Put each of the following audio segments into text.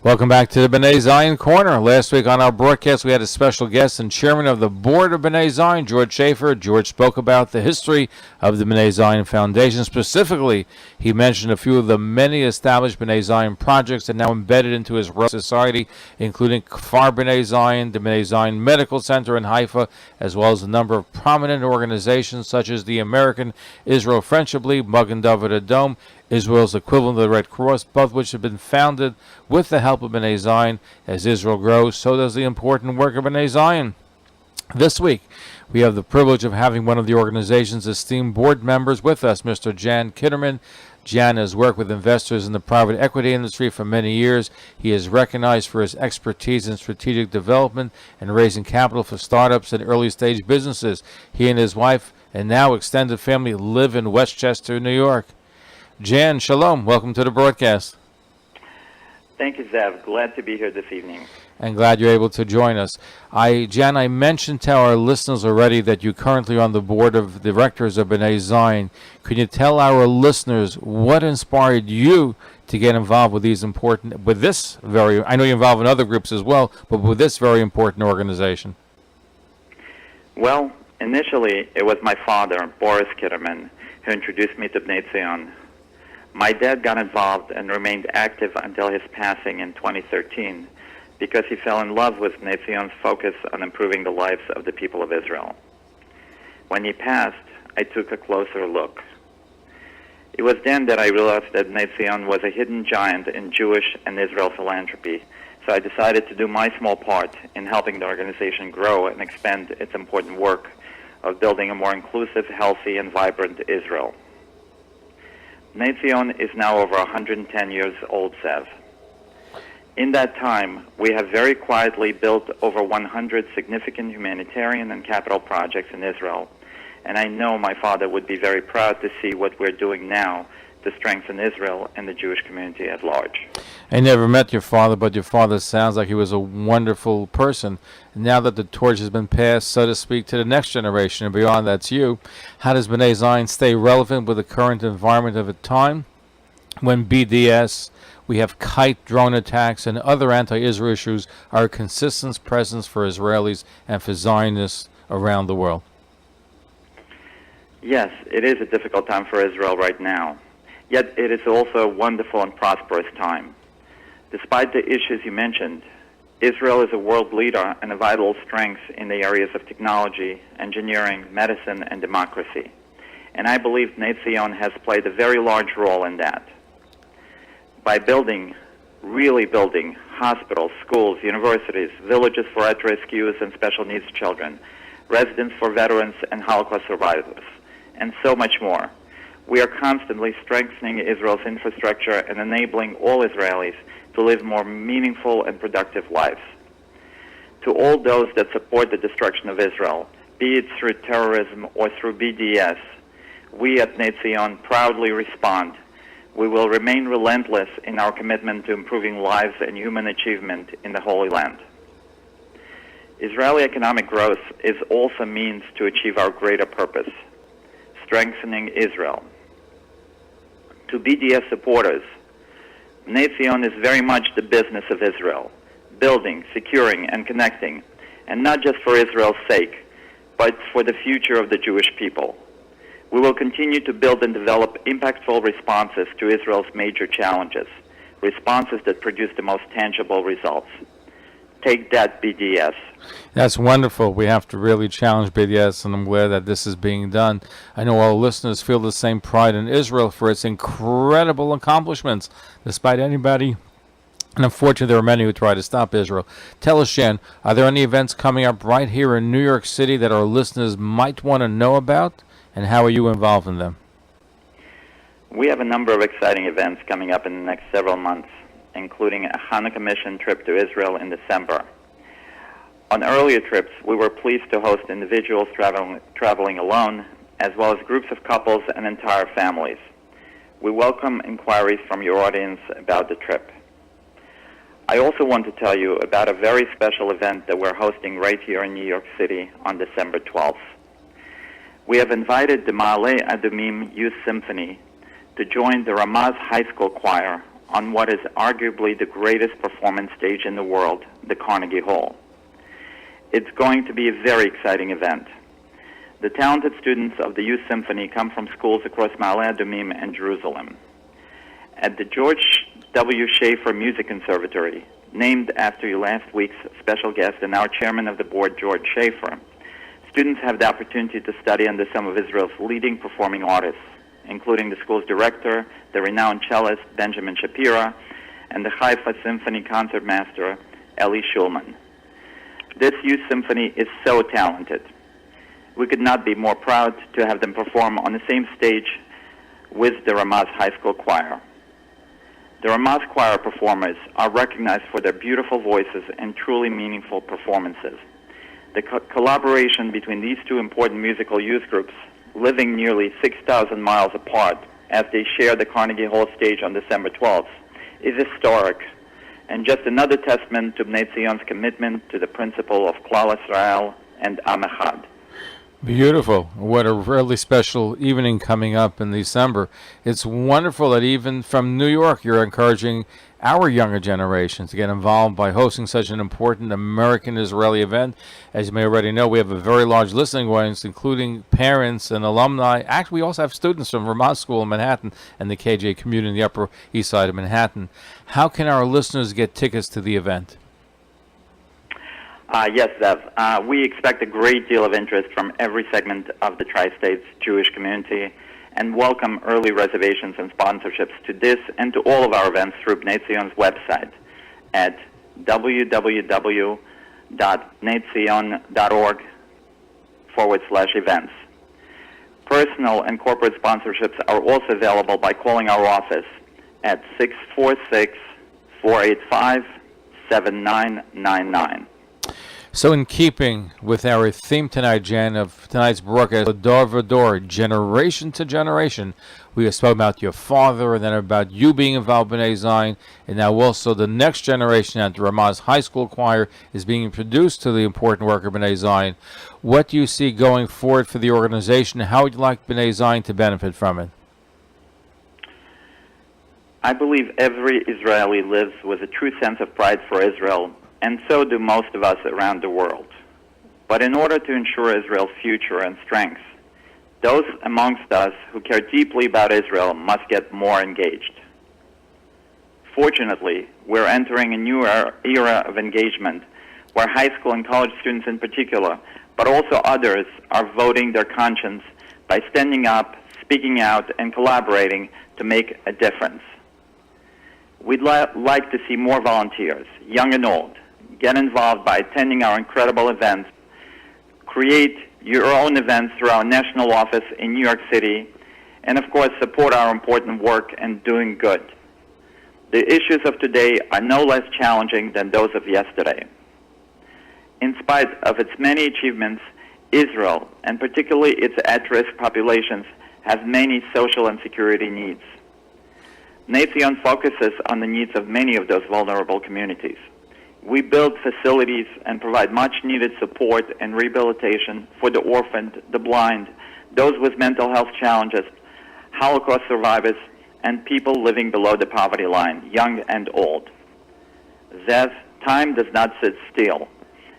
Welcome back to the Bnai Zion Corner. Last week on our broadcast, we had a special guest and chairman of the board of Bnai Zion, George Schaefer. George spoke about the history of the Bnai Zion Foundation. Specifically, he mentioned a few of the many established Bnai Zion projects that are now embedded into his society, including Kfar Bnai Zion, the Bnai Zion Medical Center in Haifa, as well as a number of prominent organizations such as the American Israel Friendship League, Magen David Adom, Israel's equivalent of the Red Cross, both which have been founded with the help of Bnai Zion. As Israel grows, so does the important work of Bnai Zion. This week, we have the privilege of having one of the organization's esteemed board members with us, Mr. Jan Kiderman. Jan has worked with investors in the private equity industry for many years. He is recognized for his expertise in strategic development and raising capital for startups and early-stage businesses. He and his wife and now extended family live in Westchester, New York. Jan, shalom. Welcome to the broadcast. Thank you, Zev. Glad to be here this evening. And glad you're able to join us. Jan, I mentioned to our listeners already that you're currently on the board of directors of Bnai Zion. Could you tell our listeners what inspired you to get involved with I know you're involved in other groups as well, but with this very important organization? Well, initially, it was my father, Boris Kiderman, who introduced me to Bnai Zion. My dad got involved and remained active until his passing in 2013 because he fell in love with Bnai Zion's focus on improving the lives of the people of Israel. When he passed, I took a closer look. It was then that I realized that Bnai Zion was a hidden giant in Jewish and Israel philanthropy, so I decided to do my small part in helping the organization grow and expand its important work of building a more inclusive, healthy, and vibrant Israel. Bnai Zion is now over 110 years old, Zev. In that time, we have very quietly built over 100 significant humanitarian and capital projects in Israel, and I know my father would be very proud to see what we're doing now to strengthen Israel and the Jewish community at large. I never met your father, but your father sounds like he was a wonderful person. Now that the torch has been passed, so to speak, to the next generation and beyond, that's you, how does Bnai Zion stay relevant with the current environment of a time when BDS, we have kite drone attacks, and other anti-Israel issues are a consistent presence for Israelis and for Zionists around the world? Yes, it is a difficult time for Israel right now. Yet it is also a wonderful and prosperous time. Despite the issues you mentioned, Israel is a world leader and a vital strength in the areas of technology, engineering, medicine, and democracy. And I believe Bnai Zion has played a very large role in that. By really building hospitals, schools, universities, villages for at-risk youth and special needs children, residence for veterans and Holocaust survivors, and so much more. We are constantly strengthening Israel's infrastructure and enabling all Israelis to live more meaningful and productive lives. To all those that support the destruction of Israel, be it through terrorism or through BDS, we at Bnai Zion proudly respond. We will remain relentless in our commitment to improving lives and human achievement in the Holy Land. Israeli economic growth is also a means to achieve our greater purpose, strengthening Israel. To BDS supporters, Bnai Zion is very much the business of Israel, building, securing, and connecting, and not just for Israel's sake, but for the future of the Jewish people. We will continue to build and develop impactful responses to Israel's major challenges, responses that produce the most tangible results. Take that, BDS. That's wonderful. We have to really challenge BDS, and I'm glad that this is being done. I know all listeners feel the same pride in Israel for its incredible accomplishments, despite anybody. And unfortunately, there are many who try to stop Israel. Tell us, Jan, are there any events coming up right here in New York City that our listeners might want to know about, and how are you involved in them? We have a number of exciting events coming up in the next several months, including a Hanukkah mission trip to Israel in December. On earlier trips, we were pleased to host individuals traveling alone, as well as groups of couples and entire families. We welcome inquiries from your audience about the trip. I also want to tell you about a very special event that we're hosting right here in New York City on December 12th. We have invited the Ma'ale Adumim Youth Symphony to join the Ramaz High School Choir on what is arguably the greatest performance stage in the world, the Carnegie Hall. It's going to be a very exciting event. The talented students of the Youth Symphony come from schools across Ma'ale Adumim and Jerusalem. At the George W. Schaefer Music Conservatory, named after last week's special guest and our chairman of the board, George Schaefer, students have the opportunity to study under some of Israel's leading performing artists, including the school's director, the renowned cellist Benjamin Shapira, and the Haifa Symphony concertmaster Eli Shulman. This youth symphony is so talented. We could not be more proud to have them perform on the same stage with the Ramaz High School Choir. The Ramaz Choir performers are recognized for their beautiful voices and truly meaningful performances. The collaboration between these two important musical youth groups, living nearly 6,000 miles apart as they share the Carnegie Hall stage on December 12th, is historic and just another testament to Bnei Zion's commitment to the principle of Klal Yisrael and Am Echad. Beautiful. What a really special evening coming up in December. It's wonderful that even from New York you're encouraging our younger generation to get involved by hosting such an important American-Israeli event. As you may already know, we have a very large listening audience, including parents and alumni. Actually, we also have students from Vermont School in Manhattan and the KJ community in the Upper East Side of Manhattan. How can our listeners get tickets to the event? Yes, Zev. We expect a great deal of interest from every segment of the Tri-States Jewish community and welcome early reservations and sponsorships to this and to all of our events through Bnei Zion's website at www.bnaizion.org/events. Personal and corporate sponsorships are also available by calling our office at 646-485-7999. So in keeping with our theme tonight, Jan, of tonight's broadcast, Dor V'Dor, generation to generation, we have spoken about your father and then about you being involved in Bnei Zion, and now also the next generation at the Ramaz High School Choir is being introduced to the important work of Bnei Zion. What do you see going forward for the organization? How would you like Bnei Zion to benefit from it? I believe every Israeli lives with a true sense of pride for Israel, and so do most of us around the world. But in order to ensure Israel's future and strength, those amongst us who care deeply about Israel must get more engaged. Fortunately, we're entering a new era of engagement where high school and college students in particular, but also others, are voting their conscience by standing up, speaking out, and collaborating to make a difference. We'd like to see more volunteers, young and old, get involved by attending our incredible events, create your own events through our national office in New York City, and of course support our important work and doing good. The issues of today are no less challenging than those of yesterday. In spite of its many achievements, Israel, and particularly its at-risk populations, have many social and security needs. Bnei Zion focuses on the needs of many of those vulnerable communities. We build facilities and provide much-needed support and rehabilitation for the orphaned, the blind, those with mental health challenges, Holocaust survivors, and people living below the poverty line, young and old. Zev, time does not sit still,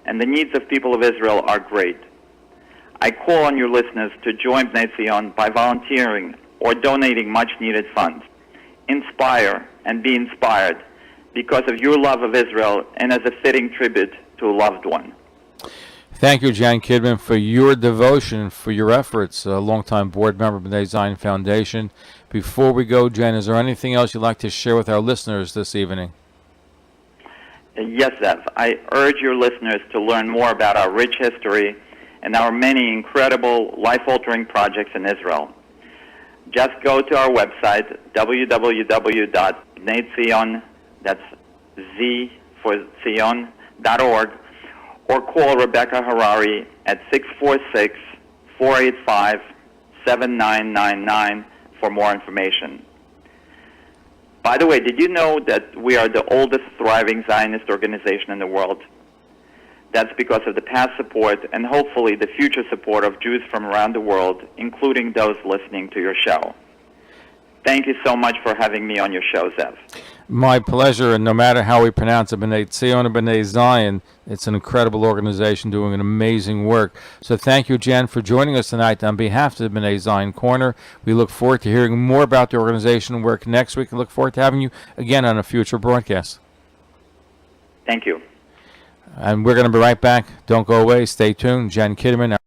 and the needs of people of Israel are great. I call on your listeners to join Bnei Zion by volunteering or donating much-needed funds. Inspire and be inspired because of your love of Israel and as a fitting tribute to a loved one. Thank you, Jan Kiderman, for your devotion, for your efforts, a longtime board member of Bnei Zion Foundation. Before we go, Jan, is there anything else you'd like to share with our listeners this evening? Yes, Zev. I urge your listeners to learn more about our rich history and our many incredible, life-altering projects in Israel. Just go to our website, www.bnaizion.org, that's Z for Zion.org, or call Rebecca Harari at 646-485-7999 for more information. By the way, did you know that we are the oldest thriving Zionist organization in the world? That's because of the past support and hopefully the future support of Jews from around the world, including those listening to your show. Thank you so much for having me on your show, Zev. My pleasure, and no matter how we pronounce it, Bnai Zion or Bnai Zion, it's an incredible organization doing an amazing work. So thank you, Jan, for joining us tonight on behalf of the Bnai Zion Corner. We look forward to hearing more about the organization and work next week, and look forward to having you again on a future broadcast. Thank you. And we're going to be right back. Don't go away. Stay tuned. Jan Kiderman.